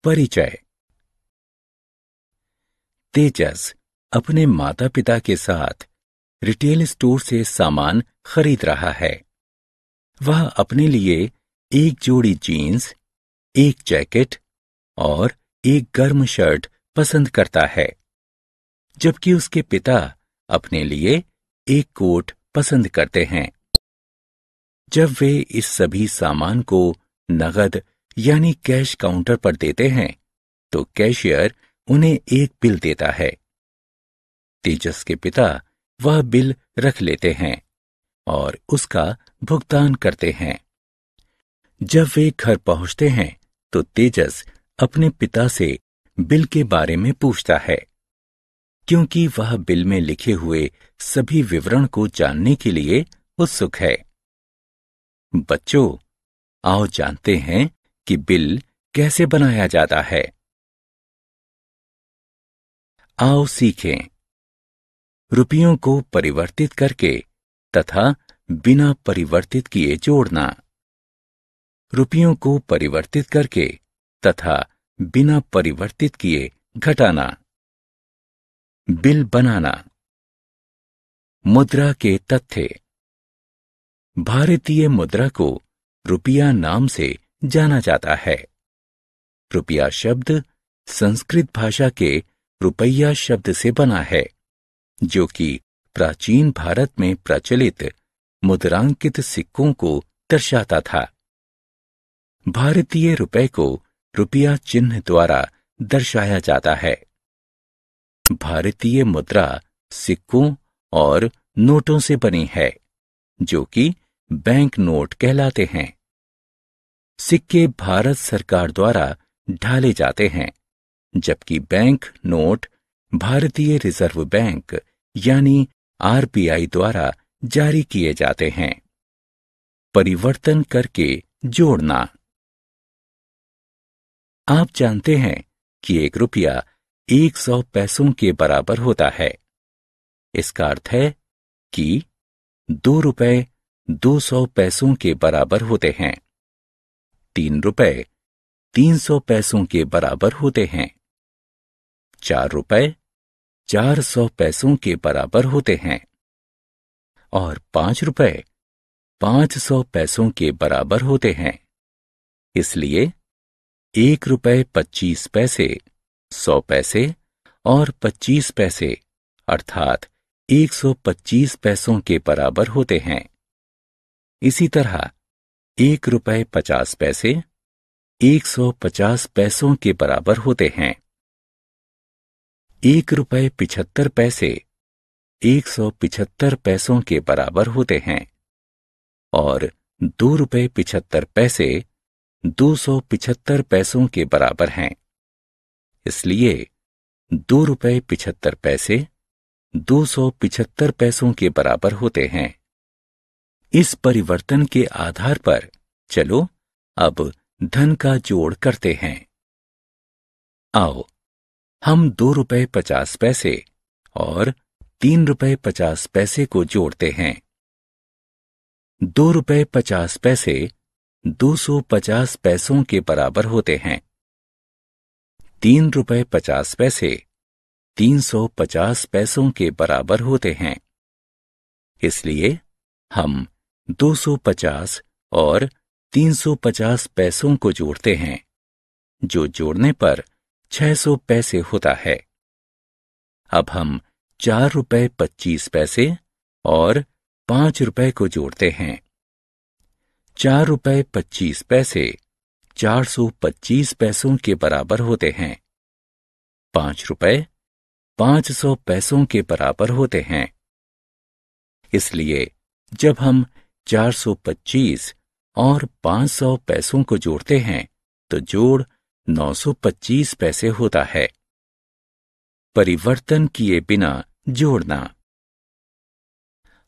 परिचय। तेजस अपने माता पिता के साथ रिटेल स्टोर से सामान खरीद रहा है। वह अपने लिए एक जोड़ी जीन्स, एक जैकेट और एक गर्म शर्ट पसंद करता है, जबकि उसके पिता अपने लिए एक कोट पसंद करते हैं। जब वे इस सभी सामान को नगद यानी कैश काउंटर पर देते हैं, तो कैशियर उन्हें एक बिल देता है। तेजस के पिता वह बिल रख लेते हैं और उसका भुगतान करते हैं। जब वे घर पहुंचते हैं, तो तेजस अपने पिता से बिल के बारे में पूछता है, क्योंकि वह बिल में लिखे हुए सभी विवरण को जानने के लिए उत्सुक है। बच्चों, आओ जानते हैं कि बिल कैसे बनाया जाता है। आओ सीखें। रुपयों को परिवर्तित करके तथा बिना परिवर्तित किए जोड़ना। रुपयों को परिवर्तित करके तथा बिना परिवर्तित किए घटाना। बिल बनाना। मुद्रा के तथ्य। भारतीय मुद्रा को रुपया नाम से जाना जाता है। रुपया शब्द संस्कृत भाषा के रुपया शब्द से बना है, जो कि प्राचीन भारत में प्रचलित मुद्रांकित सिक्कों को दर्शाता था। भारतीय रुपये को रुपया चिन्ह द्वारा दर्शाया जाता है। भारतीय मुद्रा सिक्कों और नोटों से बनी है, जो कि बैंक नोट कहलाते हैं। सिक्के भारत सरकार द्वारा ढाले जाते हैं, जबकि बैंक नोट भारतीय रिजर्व बैंक यानी आरबीआई द्वारा जारी किए जाते हैं। परिवर्तन करके जोड़ना। आप जानते हैं कि 1 रुपया 100 पैसों के बराबर होता है। इसका अर्थ है कि 2 रुपए 200 पैसों के बराबर होते हैं। 3 रुपए 300 पैसों के बराबर होते हैं। 4 रुपए 400 पैसों के बराबर होते हैं और 5 रुपए 500 पैसों के बराबर होते हैं। इसलिए 1 रुपए 25 पैसे, 100 पैसे और 25 पैसे अर्थात 125 पैसों के बराबर होते हैं। इसी तरह 1 रुपए 50 पैसे 150 पैसों के बराबर होते हैं। 1 रुपए 75 पैसे 175 पैसों के बराबर होते हैं और 2 रुपए 75 पैसे 275 पैसों के बराबर हैं। इसलिए 2 रुपए 75 पैसे 275 पैसों के बराबर होते हैं। इस परिवर्तन के आधार पर चलो अब धन का जोड़ करते हैं। आओ हम 2 रुपए 50 पैसे और 3 रुपए 50 पैसे को जोड़ते हैं। 2 रुपए 50 पैसे 250 पैसों के बराबर होते हैं। 3 रुपए 50 पैसे 350 पैसों के बराबर होते हैं। इसलिए हम 250 और 350 पैसों को जोड़ते हैं, जो जोड़ने पर 600 पैसे होता है। अब हम 4 रुपए 25 पैसे और 5 रुपए को जोड़ते हैं। 4 रुपए 25 पैसे 425 पैसों के बराबर होते हैं। 5 रुपए 500 पैसों के बराबर होते हैं। इसलिए जब हम 425 और 500 पैसों को जोड़ते हैं, तो जोड़ 925 पैसे होता है। परिवर्तन किए बिना जोड़ना।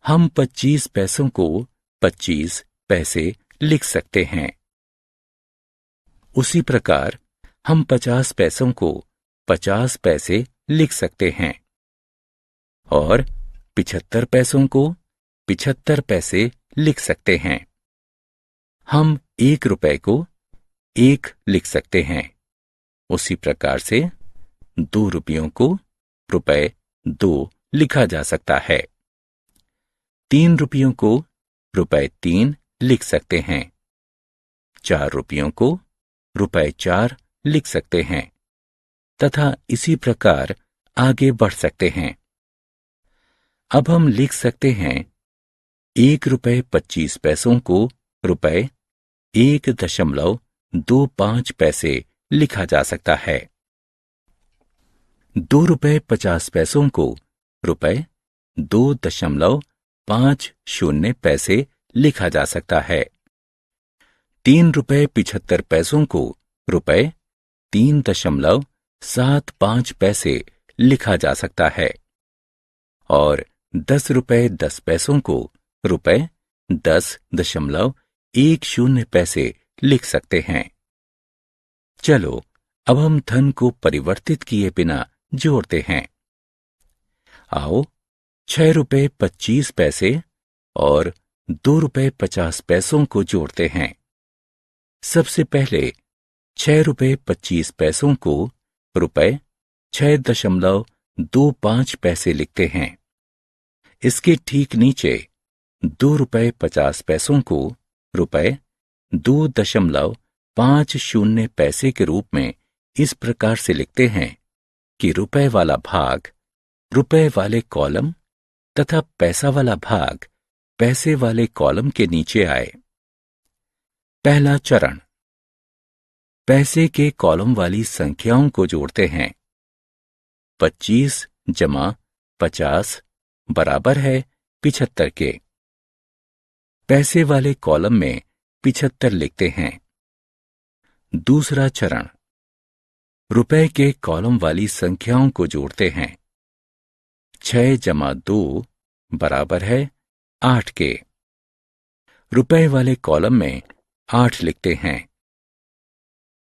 हम 25 पैसों को 25 पैसे लिख सकते हैं। उसी प्रकार हम 50 पैसों को 50 पैसे लिख सकते हैं और 75 पैसों को 75 पैसे लिख सकते हैं। हम 1 रुपए को 1 लिख सकते हैं उसी प्रकार से 2 रुपयों को रुपए 2 लिखा जा सकता है। 3 रुपयों को रुपए 3 लिख सकते हैं। 4 रुपयों को रुपए 4 लिख सकते हैं तथा इसी प्रकार आगे बढ़ सकते हैं। अब हम लिख सकते हैं 1 रुपए 25 पैसों को रुपए 1.25 पैसे लिखा जा सकता है। 2 रुपए 50 पैसों को रुपए 2.50 पैसे लिखा जा सकता है। 3 रुपए 75 पैसों को रुपए 3.75 पैसे लिखा जा सकता है और 10 रुपए 10 पैसों को रुपए 10.10 पैसे लिख सकते हैं। चलो अब हम धन को परिवर्तित किए बिना जोड़ते हैं। आओ 6 रुपए 25 पैसे और 2 रुपए 50 पैसों को जोड़ते हैं। सबसे पहले 6 रुपए 25 पैसों को रुपए 6.25 पैसे लिखते हैं। इसके ठीक नीचे 2 रुपए 50 पैसों को रुपए 2.50 पैसे के रूप में इस प्रकार से लिखते हैं कि रुपए वाला भाग रुपए वाले कॉलम तथा पैसा वाला भाग पैसे वाले कॉलम के नीचे आए। पहला चरण, पैसे के कॉलम वाली संख्याओं को जोड़ते हैं। 25 जमा 50 बराबर है 75 के। पैसे वाले कॉलम में 75 लिखते हैं। दूसरा चरण, रुपए के कॉलम वाली संख्याओं को जोड़ते हैं। 6 जमा 2 बराबर है 8 के। रुपए वाले कॉलम में 8 लिखते हैं।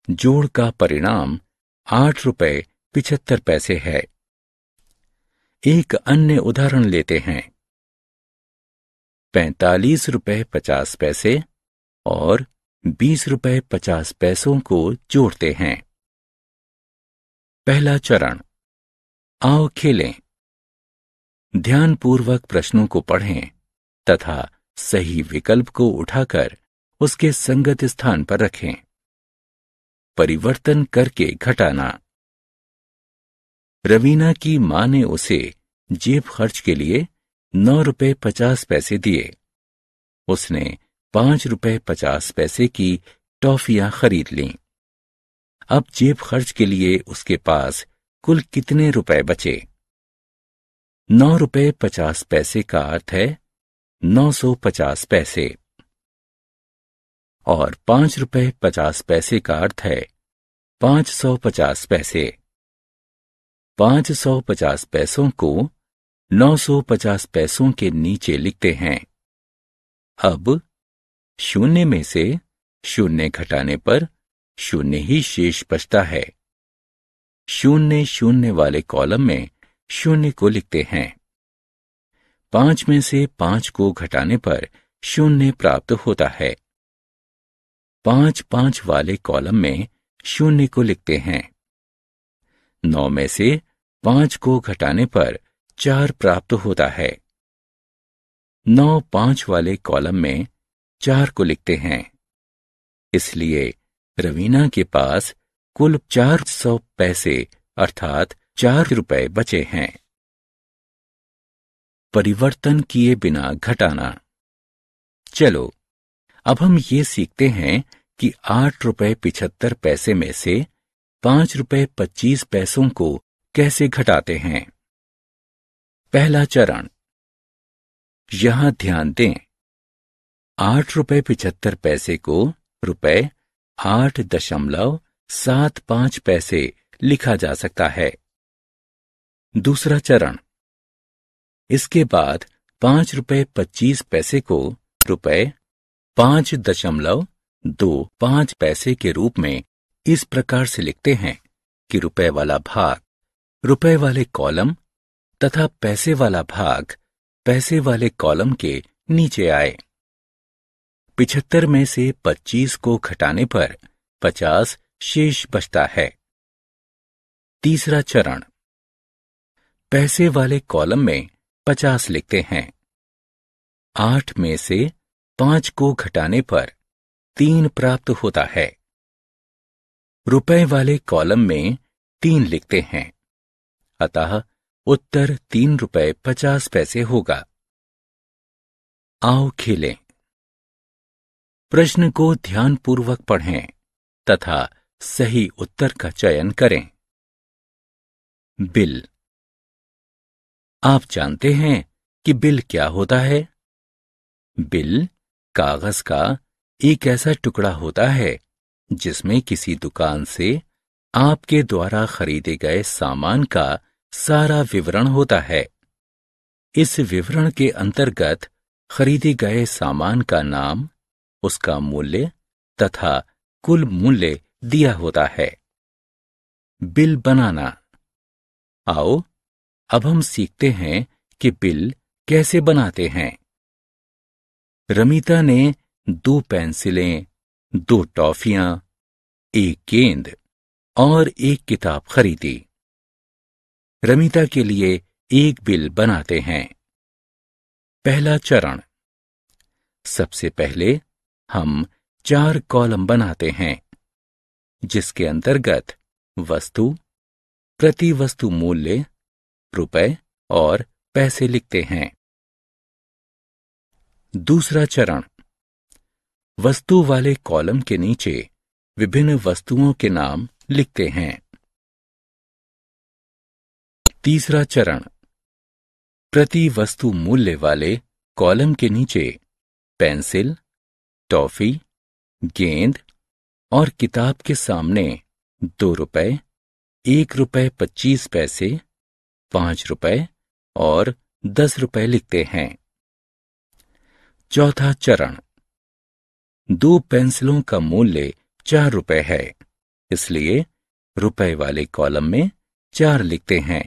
जोड़ का परिणाम 8 रुपए 75 पैसे है। एक अन्य उदाहरण लेते हैं। 45 रुपए 50 पैसे और 20 रुपए 50 पैसों को जोड़ते हैं। पहला चरण, आओ खेलें। ध्यानपूर्वक प्रश्नों को पढ़ें तथा सही विकल्प को उठाकर उसके संगत स्थान पर रखें। परिवर्तन करके घटाना। रवीना की मां ने उसे जेब खर्च के लिए 9 रुपए 50 पैसे दिए। उसने 5 रुपए 50 पैसे की टॉफियां खरीद लीं। अब जेब खर्च के लिए उसके पास कुल कितने रुपए बचे? 9 रुपए 50 पैसे का अर्थ है 950 पैसे और 5 रुपए 50 पैसे का अर्थ है 550 पैसे। 550 पैसों को 950 पैसों के नीचे लिखते हैं। अब शून्य में से शून्य घटाने पर शून्य ही शेष बचता है। शून्य शून्य वाले कॉलम में शून्य को लिखते हैं। 5 में से 5 को घटाने पर शून्य प्राप्त होता है। 5 5 वाले कॉलम में शून्य को लिखते हैं। 9 में से 5 को घटाने पर 4 प्राप्त होता है। 9 5 वाले कॉलम में 4 को लिखते हैं। इसलिए रवीना के पास कुल 400 पैसे अर्थात 4 रुपए बचे हैं। परिवर्तन किए बिना घटाना। चलो अब हम ये सीखते हैं कि 8 रुपए 75 पैसे में से 5 रुपए 25 पैसों को कैसे घटाते हैं। पहला चरण, यहां ध्यान दें। 8 रुपए 75 पैसे को रुपए 8.75 पैसे लिखा जा सकता है। दूसरा चरण, इसके बाद 5 रुपए 25 पैसे को रुपए 5.25 पैसे के रूप में इस प्रकार से लिखते हैं कि रुपए वाला भाग रुपए वाले कॉलम तथा पैसे वाला भाग पैसे वाले कॉलम के नीचे आए। 75 में से 25 को घटाने पर 50 शेष बचता है। तीसरा चरण, पैसे वाले कॉलम में 50 लिखते हैं। 8 में से 5 को घटाने पर 3 प्राप्त होता है। रुपए वाले कॉलम में 3 लिखते हैं, अतः उत्तर 3 रुपए 50 पैसे होगा। आओ खेलें। प्रश्न को ध्यानपूर्वक पढ़ें तथा सही उत्तर का चयन करें। बिल। आप जानते हैं कि बिल क्या होता है? बिल कागज का एक ऐसा टुकड़ा होता है जिसमें किसी दुकान से आपके द्वारा खरीदे गए सामान का सारा विवरण होता है। इस विवरण के अंतर्गत खरीदे गए सामान का नाम, उसका मूल्य तथा कुल मूल्य दिया होता है। बिल बनाना। आओ अब हम सीखते हैं कि बिल कैसे बनाते हैं। रमीता ने 2 पेंसिलें, 2 टॉफियां, 1 गेंद और 1 किताब खरीदी। रमीता के लिए एक बिल बनाते हैं। पहला चरण, सबसे पहले हम 4 कॉलम बनाते हैं जिसके अंतर्गत वस्तु, प्रति वस्तु मूल्य, रुपए और पैसे लिखते हैं। दूसरा चरण, वस्तु वाले कॉलम के नीचे विभिन्न वस्तुओं के नाम लिखते हैं। तीसरा चरण, प्रति वस्तु मूल्य वाले कॉलम के नीचे पेंसिल, टॉफी, गेंद और किताब के सामने 2 रुपए, 1 रुपए 25 पैसे, 5 रुपए और 10 रुपए लिखते हैं। चौथा चरण, 2 पेंसिलों का मूल्य 4 रुपए है, इसलिए रुपए वाले कॉलम में 4 लिखते हैं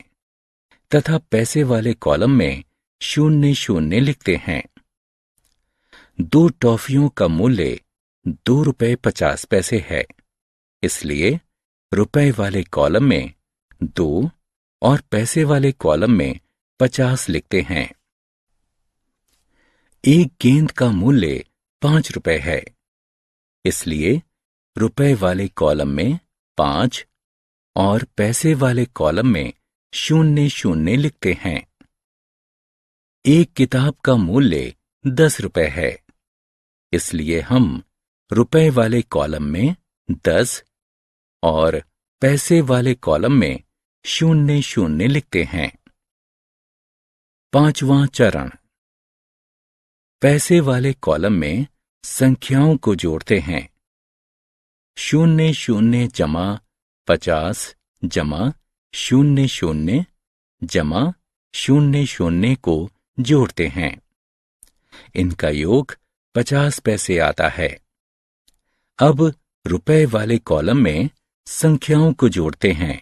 तथा पैसे वाले कॉलम में 0 लिखते हैं। 2 टॉफियों का मूल्य 2 रुपए 50 पैसे है, इसलिए रुपए वाले कॉलम में 2 और पैसे वाले कॉलम में 50 लिखते हैं। 1 गेंद का मूल्य 5 रुपए है, इसलिए रुपए वाले कॉलम में 5 और पैसे वाले कॉलम में 0 लिखते हैं। 1 किताब का मूल्य 10 रुपए है, इसलिए हम रुपए वाले कॉलम में 10 और पैसे वाले कॉलम में 0 लिखते हैं। पांचवां चरण, पैसे वाले कॉलम में संख्याओं को जोड़ते हैं। 00 जमा 50 जमा 00 जमा 00 को जोड़ते हैं। इनका योग 50 पैसे आता है। अब रुपए वाले कॉलम में संख्याओं को जोड़ते हैं।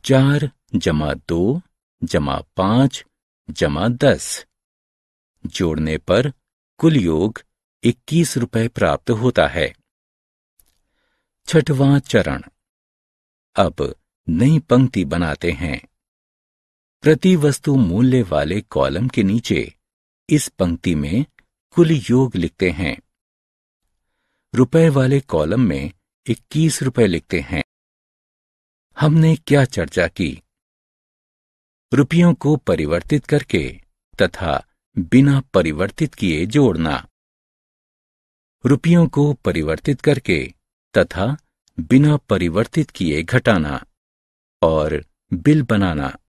4 जमा 2 जमा 5 जमा 10 जोड़ने पर कुल योग 21 रुपए प्राप्त होता है। छठवां चरण, अब नई पंक्ति बनाते हैं। प्रति वस्तु मूल्य वाले कॉलम के नीचे इस पंक्ति में कुल योग लिखते हैं। रुपए वाले कॉलम में 21 रुपए लिखते हैं। हमने क्या चर्चा की? रुपयों को परिवर्तित करके तथा बिना परिवर्तित किए जोड़ना, रुपयों को परिवर्तित करके तथा बिना परिवर्तित किए घटाना और बिल बनाना।